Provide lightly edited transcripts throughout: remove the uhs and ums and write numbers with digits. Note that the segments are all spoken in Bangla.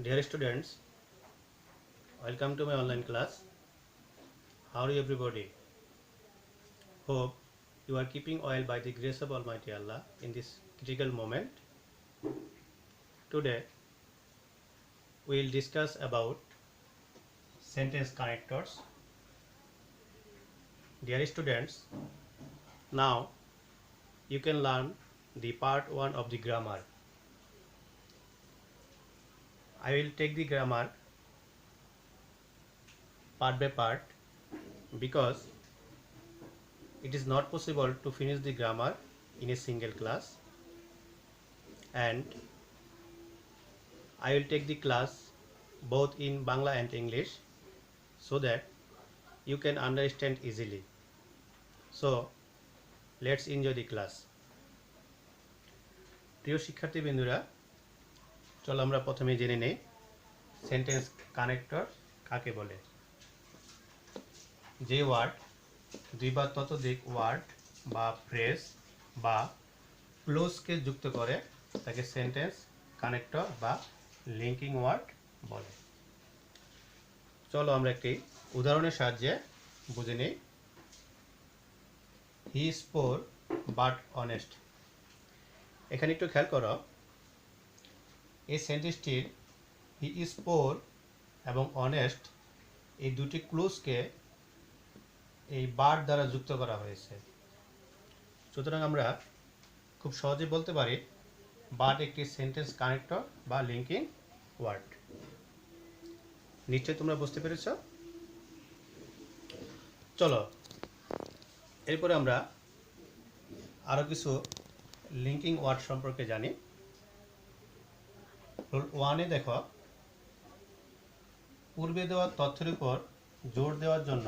Dear students, welcome to my online class. How are you everybody? Hope you are keeping well by the grace of Almighty Allah in this critical moment. Today we will discuss about sentence connectors. Dear students, now you can learn the part 1 of the grammar. I will take the grammar part by part because it is not possible to finish the grammar in a single class, and I will take the class both in Bangla and English so that you can understand easily. So let's enjoy the class. প্রিয় শিক্ষার্থী বিন্দুরা, চলো আমরা প্রথমে জেনে নেই সেন্টেন্স কানেক্টর কাকে বলে। যে ওয়ার্ড দুই বা ততোধিক ওয়ার্ড বা ফ্রেজ বা ক্লোজকে যুক্ত করে তাকে সেন্টেন্স কানেক্টর বা লিঙ্কিং ওয়ার্ড বলে। চলো আমরা একটি উদাহরণের সাহায্যে বুঝে নিই। He is poor but honest. এখানে একটু খেয়াল করো, এই সেন্টেন্সটির হি ইজ পোর এবং অনেস্ট এই দুটি ক্লোজকে এই বাট দ্বারা যুক্ত করা হয়েছে। সুতরাং আমরা খুব সহজে বলতে পারি বাট একটি সেন্টেন্স কানেক্টর বা লিঙ্কিং ওয়ার্ড। নিশ্চয়ই তোমরা বুঝতে পেরেছ। চলো এরপরে আমরা আরও কিছু লিঙ্কিং ওয়ার্ড সম্পর্কে জানি। রুল 1-এ দেখো, পূর্বে দেওয়া তথ্যের উপর জোর দেওয়ার জন্য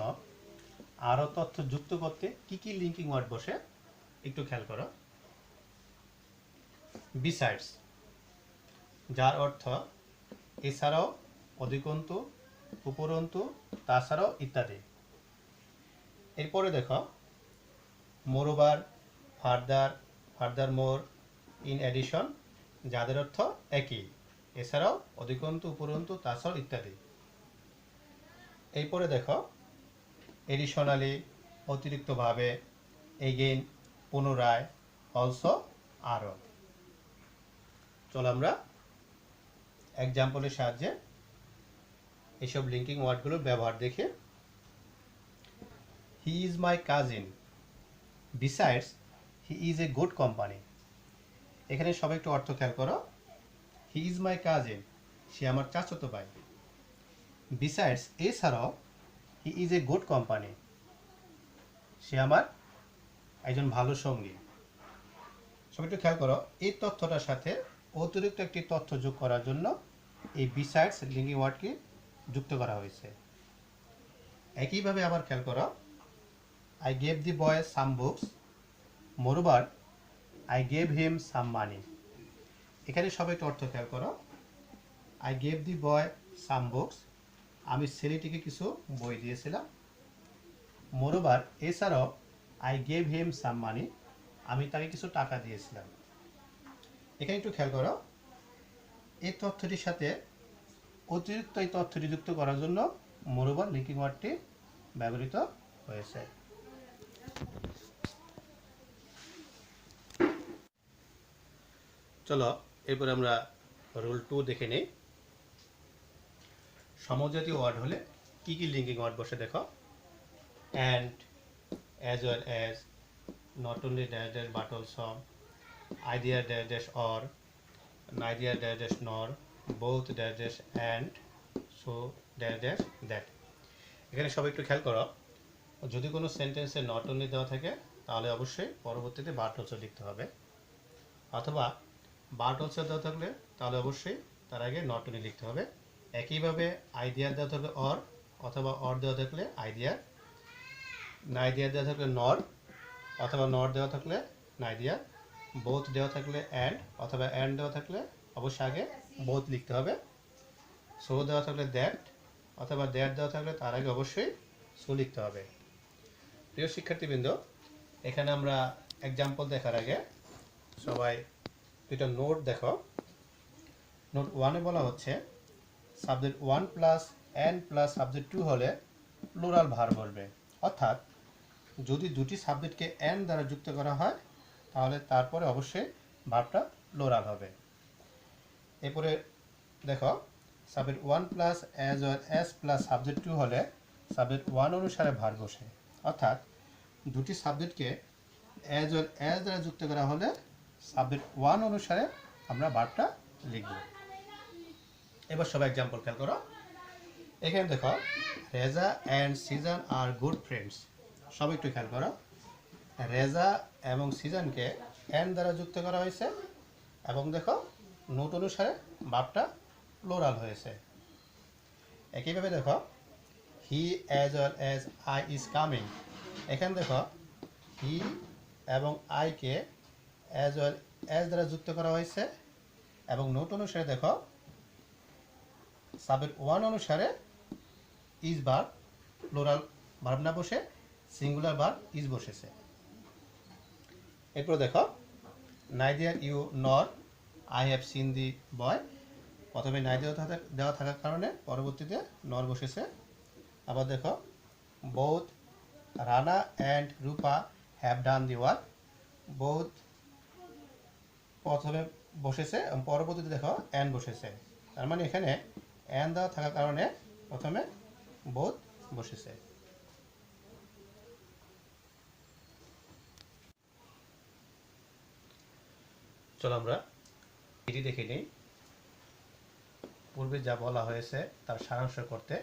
আরও তথ্য যুক্ত করতে কি কি লিঙ্কিং ওয়ার্ড বসে একটু খেয়াল করো। বিসাইডস, যার অর্থ এছাড়াও, অধিকন্তু, উপরন্তু, তাছাড়াও ইত্যাদি। এরপরে দেখো moreover, further, furthermore, in addition, যাদের অর্থ একই, এছাড়াও, অধিকন্তু, উপরন্তু, তাছাড়াও ইত্যাদি। এরপরে দেখো এডিশনালি, অতিরিক্তভাবে, এগেইন, পুনরায়, অলসো, আরও। চলো আমরা এক্সাম্পলের সাহায্যে এইসব লিঙ্কিং ওয়ার্ডগুলোর ব্যবহার দেখি। He is my cousin, besides he is a good company. এখানে সবাই একটু অর্থ খেয়াল করো। হি ইজ মাই কাজিন, সে আমার চাচাতো ভাই। বিসাইডস, এছাড়াও, he is a good company, সে আমার একজন ভালো সঙ্গী। সবাই একটু খেয়াল করো, এই তথ্যটার সাথে অতিরিক্ত একটি তথ্য যোগ করার জন্য এই বিসাইডস লিঙ্কিং ওয়ার্ডকে যুক্ত করা হয়েছে। একইভাবে আবার খেয়াল করো, I gave the boy some books, moreover I gave him some money. এখানে সবাই একটু অর্থ খেয়াল করো। I gave the boy some books, আমি ছেলেটিকে কিছু বই দিয়েছিলাম। মোরওভার, এছাড়াও, আই গেভ হিম সাম মানি, আমি তাকে কিছু টাকা দিয়েছিলাম। এখানে একটু খেয়াল করো, এই তথ্যটির সাথে অতিরিক্ত এই তথ্যটি যুক্ত করার জন্য মোরওভার লিঙ্কিং ওয়ার্ডটি ব্যবহৃত হয়েছে। চলো এরপরে আমরা রুল 2 দেখে নিই। সমজাতীয় ওয়ার্ড হলে কি কি লিঙ্কিং ওয়ার্ড বসে দেখো। And, as well as, not only dash dash but also, either dash dash or, neither dash dash nor, both dash dash and, so dash dash that. এখানে সবাই একটু খেয়াল করো, যদি কোনো সেন্টেন্সে নট অনলি দেওয়া থাকে তাহলে অবশ্যই পরবর্তীতে বাট অলসো লিখতে হবে, অথবা বাট অলসো দেওয়া থাকলে তাহলে অবশ্যই তার আগে নট অনলি লিখতে হবে। একইভাবে আইডিয়া দেওয়া থাকলে অর, অথবা অর দেওয়া থাকলে আইডিয়া, নাইডিয়া দেওয়া থাকলে নর, অথবা নর দেওয়া থাকলে নাইডিয়া, বোথ দেওয়া থাকলে অ্যান্ড, অথবা অ্যান্ড দেওয়া থাকলে অবশ্যই আগে বোথ লিখতে হবে। সো দেওয়া থাকলে দ্যাট, অথবা দ্যাট দেওয়া থাকলে তার আগে অবশ্যই সো লিখতে হবে। প্রিয় শিক্ষার্থীবৃন্দ, এখানে আমরা এক্সাম্পল দেখার আগে সবাই দুটো নোট দেখো। নোট 1-এ বলা হচ্ছে, subject 1 plus N plus subject 2 হলে প্লুরাল ভার্ব বলবে। অর্থাৎ যদি দুটি সাবজেক্টকে এন দ্বারা যুক্ত করা হয় তাহলে তারপরে অবশ্যই ভার্বটা প্লুরাল হবে। এরপরে দেখো subject 1 plus as well as plus subject 2 হলে সাবজেক্ট 1 অনুসারে ভার্ব বসে। অর্থাৎ দুটি সাবজেক্টকে এজ ওয়েল এস দ্বারা যুক্ত করা হলে সাবজেক্ট 1 অনুসারে আমরা ভার্বটা লিখব। এবার সবাই এক্সাম্পল খেয়াল করো। এখানে দেখো Reza and Sijon are good friends. সবাই একটু খেয়াল করো, রেজা এবং সিজনকে এন দ্বারা যুক্ত করা হয়েছে এবং দেখো নোট অনুসারে ভার্বটা প্লুরাল হয়েছে। একইভাবে দেখো হি as well as I is coming. এখানে দেখো হি এবং আইকে অ্যাজ ওয়েল অ্যাজ দ্বারা যুক্ত করা হয়েছে এবং নোট অনুসারে দেখো সাবজেক্ট 1 অনুসারে ইজ ভার্ব প্লুরাল ভার্ব না বসে সিঙ্গুলার ভার্ব ইজ বসেছে। এরপর দেখো neither you nor I have seen the boy. প্রথমে নাই দেওয়া থাকার কারণে পরবর্তীতে নর বসেছে। আবার দেখো both Rana and Rupa have done the work. Both প্রথমে বসেছে এবং পরবর্তীতে দেখো অ্যান বসেছে। তার মানে এখানে অ্যান দেওয়া থাকার কারণে প্রথমে বোথ বসেছে। চলো আমরা এটি দেখে নিই। পূর্বে যা বলা হয়েছে তার সারাংশ করতে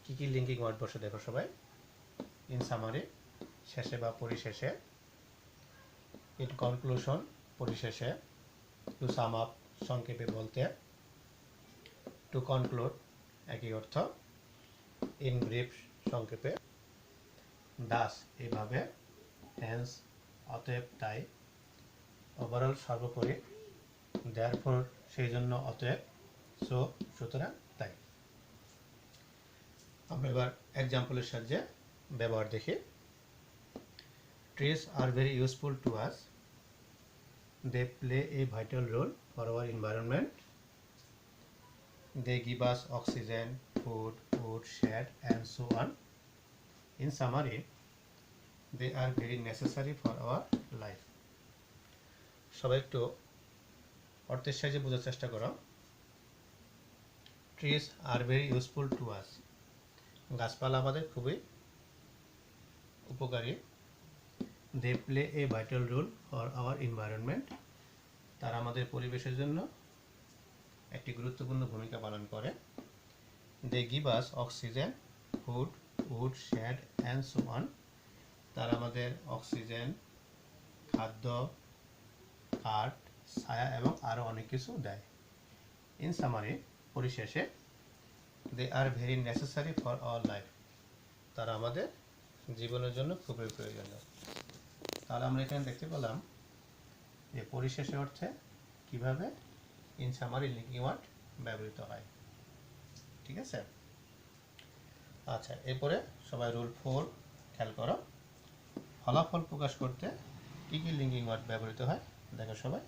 কি কি লিঙ্কিং ওয়ার্ড বসে দেখো সবাই। ইন সামারি শেষে বা পরিশেষে, ইন কনক্লুশন পরিশেষে, টু সাম আপ সংক্ষেপে বলতে, টু কনক্লুড একই অর্থ, ইন ব্রিফ সংক্ষেপে, দাস এইভাবে, হেন্স অতএব তাই, ওভারঅল সর্বোপরি, দেয়ারফর সেই জন্য অতএব, সো সুতরাং তাই। আমরা এবার এক্সাম্পলের সাহায্যে ব্যবহার দেখি। Trees are very useful to us. They play a vital role for our environment. They give us oxygen, food, wood, shade, and so on. In summary, they are very necessary for our life. সবাই একটু অর্থের সাহায্যে বোঝার চেষ্টা করো। Trees are very useful to us. গাছপালা আমাদের খুবই উপকারী। They play a vital role for our environment. তারা আমাদের পরিবেশের জন্য একটি গুরুত্বপূর্ণ ভূমিকা পালন করে। They give us oxygen, food, wood, shade and so on. তারা আমাদের অক্সিজেন, খাদ্য, কাঠ, ছায়া এবং আরও অনেক কিছু দেয়। ইন সামারি পরিশেষে, they are very necessary for our life. তারা আমাদের জীবনের জন্য খুবই প্রয়োজনীয়। তাহলে আমরা এখানে দেখতে পেলাম যে পরিশেষে অর্থে কিভাবে ইন সামারি লিঙ্কিং ওয়ার্ড ব্যবহৃত হয়। ঠিক আছে। আচ্ছা, এরপরে সবাই রুল 4 খেয়াল করো। ফলাফল প্রকাশ করতে কী কী লিঙ্কিং ওয়ার্ড ব্যবহৃত হয় দেখো সবাই।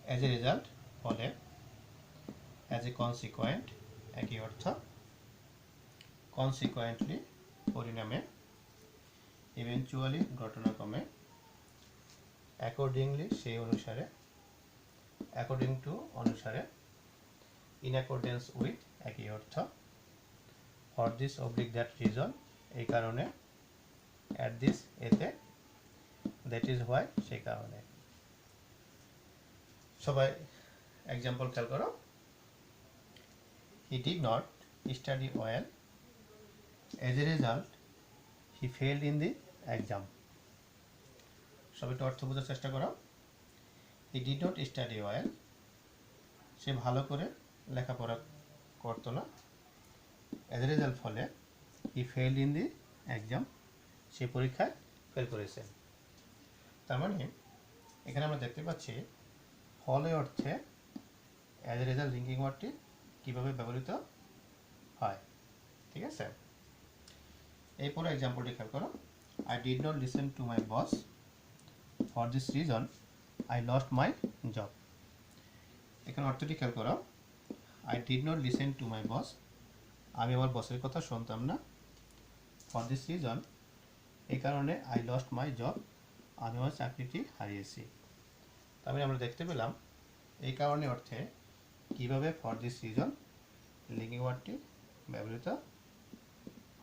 অ্যাজ এ রেজাল্ট ফলে, অ্যাজ এ কনসিকোয়েন্ট একই অর্থ, কনসিকোয়েন্টলি পরিণামে, ইভেনচুয়ালি ঘটনাক্রমে, অ্যাকর্ডিংলি সেই অনুসারে, অ্যাকর্ডিং টু অনুসারে, ইন অ্যাকর্ডেন্স উইথ একই অর্থ, for this oblique that reason এই কারণে, অ্যাট দিস এতে, দ্যাট ইজ হোয়াই সেই কারণে। সবাই এক্সাম্পল খেয়াল করো। He did not study well, as a result he failed in the exam. সবাই একটু অর্থ বোঝার চেষ্টা করো। He did not study well, সে ভালো করে লেখাপড়া করতো না। অ্যাজ এ রেজাল্ট ফলে, হি ফেলড ইন দি এক্সাম, সে পরীক্ষায় ফেল করেছে। তার মানে এখানে আমরা দেখতে পাচ্ছি ফলে অর্থে অ্যাজ এ রেজাল্ট লিঙ্কিং ওয়ার্ডটি কীভাবে ব্যবহৃত হয়। ঠিক আছে। এরপরে এক্সাম্পলটি খেয়াল করো। I did not listen to my boss, for this reason I lost my job. এখানে অর্থটি খেয়াল করো। I did not listen to my boss, আমি আমার বসের কথা শুনতাম না। ফর দিস রিজন, এই কারণে আই লস্ট মাই জব, আমি আমার চাকরিটি হারিয়েছি। তারপরে আমরা দেখতে পেলাম এই কারণে অর্থে কীভাবে ফর দিস রিজন লিঙ্কিং ওয়ার্ডটি ব্যবহৃত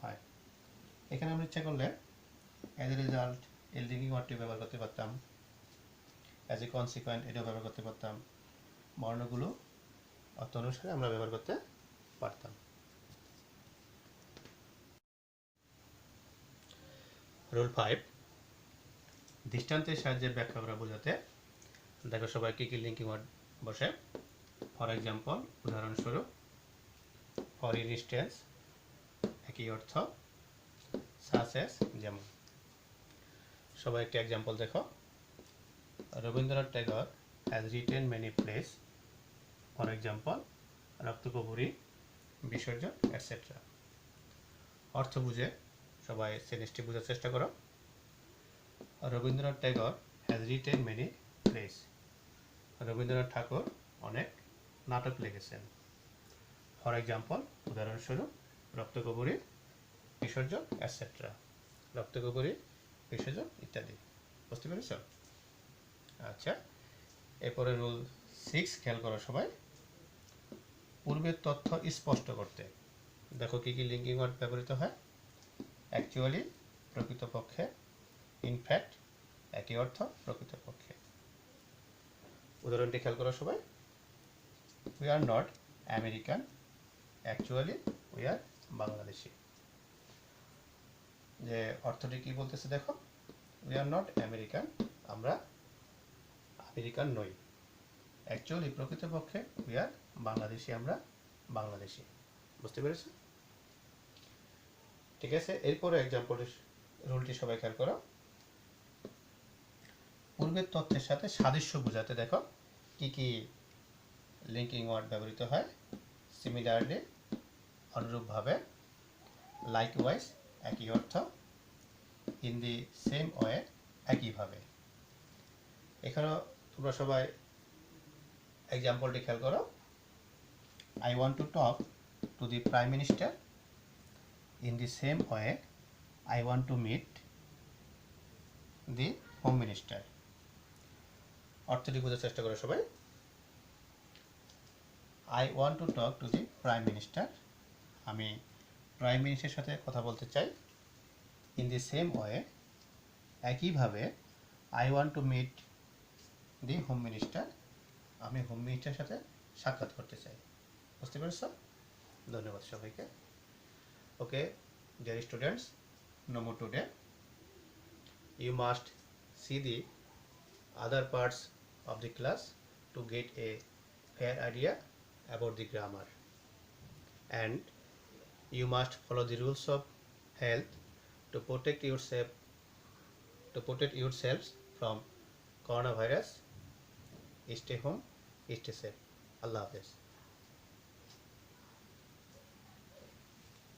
হয়। এখানে আমরা ইচ্ছা করলে অ্যাজ এ রেজাল্ট এই লিঙ্কিং ওয়ার্ডটি ব্যবহার করতে পারতাম, অ্যাজ এ কনসিকুয়েন্ট এটাও ব্যবহার করতে পারতাম, বর্ণগুলো অর্থ অনুসারে আমরা ব্যবহার করতে পারতাম। রুল 5, দৃষ্টান্তের সাহায্যে ব্যাখ্যা করা বোঝাতে দেখো সবাই কী কী লিঙ্কিং ওয়ার্ড বসে। ফর এক্সাম্পল, উদাহরণস্বরূপ, ফর ইনস্ট্যান্স একই অর্থ, সাচ অ্যাজ যেমন। সবাই একটা এক্সাম্পল দেখো। Rabindranath Tagore has written many place, for example রক্তকরবী, বিসর্জন, এটসেট্রা। অর্থ বুঝে সবাই সেন্টেন্সটি বোঝার চেষ্টা করো। Rabindranath Tagore has written many plays, Rabindranath Thakur অনেক নাটক লিখেছেন। ফর এক্সাম্পল, উদাহরণস্বরূপ, রক্তকরবী, বিসর্জন, এটসেট্রা। রক্তকরবী, বিসর্জন ইত্যাদি। বুঝতে পেরেছ? আচ্ছা, এরপরে রুল 6 খেয়াল করো সবাই। পূর্বের তথ্য স্পষ্ট করতে দেখো কী কী লিঙ্কিং ওয়ার্ড ব্যবহৃত হয়। অ্যাকচুয়ালি, প্রকৃতপক্ষে, ইনফ্যাক্ট একই অর্থ, প্রকৃতপক্ষে। উদাহরণটি খেয়াল করো সবাই। We are not American, actually we are Bangladeshi. যে অর্থটি কি বলতেছে দেখো, উই আর নট আমেরিকান, আমরা আমেরিকান নই। অ্যাকচুয়ালি, প্রকৃতপক্ষে, উই আর বাংলাদেশি, আমরা বাংলাদেশি। বুঝতে পেরেছো? ঠিক আছে, এরপরে এক্সাম্পল রুলটি সবাই খেয়াল করো। পূর্বের তথ্যের সাথে সাদৃশ্য বোঝাতে দেখো কি কি লিঙ্কিং ওয়ার্ড ব্যবহৃত হয়। সিমিলারলি, অনুরূপভাবে, লাইকওয়াইজ একই অর্থ, ইন দি সেম ওয়ে একইভাবে। এখানেও তোমরা সবাই এক্সাম্পলটি খেয়াল করো। I want to talk to the prime minister, in the same way I want to meet the home minister. অর্থটি বোঝার চেষ্টা করো সবাই। I want to talk to the prime minister, আমি প্রাইম মিনিস্টারের সাথে কথা বলতে চাই। ইন দি সেম ওয়ে একইভাবে, I want to meet the home minister, আমি হোম মিনিস্টারের সাথে সাক্ষাৎ করতে চাই। বুঝতে পেরেছ? ধন্যবাদ সবাইকে। Okay dear students, no more today. You must see the other parts of the class to get a fair idea about the grammar, and you must follow the rules of health to protect yourselves from coronavirus. Stay home, stay safe. Allah Hafiz.